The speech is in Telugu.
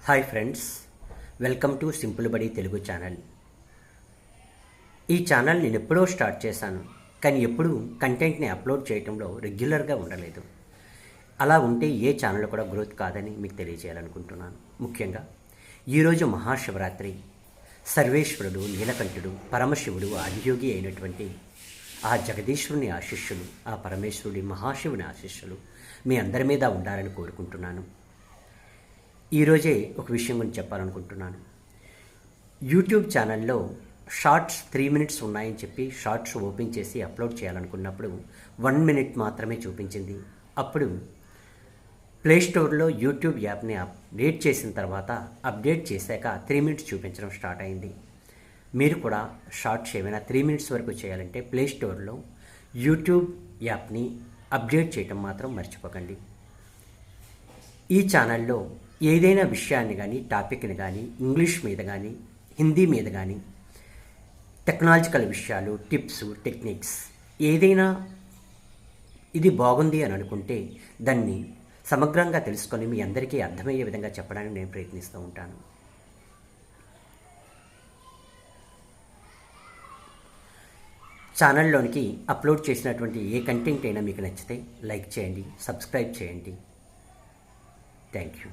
Hi friends, welcome to simple బడి తెలుగు ఛానల్. ఈ ఛానల్ నేను ఎప్పుడో స్టార్ట్ చేశాను, కానీ ఎప్పుడూ కంటెంట్ని అప్లోడ్ చేయడంలో రెగ్యులర్గా ఉండలేదు. అలా ఉంటే ఏ ఛానల్ కూడా గ్రోత్ కాదని మీకు తెలియజేయాలనుకుంటున్నాను. ముఖ్యంగా ఈరోజు మహాశివరాత్రి. సర్వేశ్వరుడు, నీలకంఠుడు, పరమశివుడు, ఆదియోగి అయినటువంటి ఆ జగదీశ్వరుని ఆశీస్సులు, ఆ పరమేశ్వరుడి మహాశివుని ఆశీస్సులు మీ అందరి మీద ఉండాలని కోరుకుంటున్నాను. ఈరోజే ఒక విషయం గురించి చెప్పాలనుకుంటున్నాను. యూట్యూబ్ ఛానల్లో షార్ట్స్ 3 minutes ఉన్నాయని చెప్పి షార్ట్స్ ఓపెన్ చేసి అప్లోడ్ చేయాలనుకున్నప్పుడు 1 minute మాత్రమే చూపించింది. అప్పుడు ప్లేస్టోర్లో యూట్యూబ్ యాప్ని అప్డేట్ చేసిన తర్వాత అప్డేట్ చేశాక 3 minutes చూపించడం స్టార్ట్ అయింది. మీరు కూడా షార్ట్స్ ఏమైనా 3 minutes వరకు చేయాలంటే ప్లేస్టోర్లో యూట్యూబ్ యాప్ని అప్డేట్ చేయడం మాత్రం మర్చిపోకండి. ఈ ఛానల్లో ఏదైనా విషయాన్ని కానీ, టాపిక్ని కానీ, ఇంగ్లీష్ మీద కానీ, హిందీ మీద కానీ, టెక్నాలజికల్ విషయాలు, టిప్స్, టెక్నిక్స్ ఏదైనా ఇది బాగుంది అని అనుకుంటే దాన్ని సమగ్రంగా తెలుసుకొని మీ అందరికీ అర్థమయ్యే విధంగా చెప్పడానికి నేను ప్రయత్నిస్తూ ఉంటాను. ఛానల్లోనికి అప్లోడ్ చేసినటువంటి ఏ కంటెంట్ అయినా మీకు నచ్చితే లైక్ చేయండి, సబ్స్క్రైబ్ చేయండి. Thank you.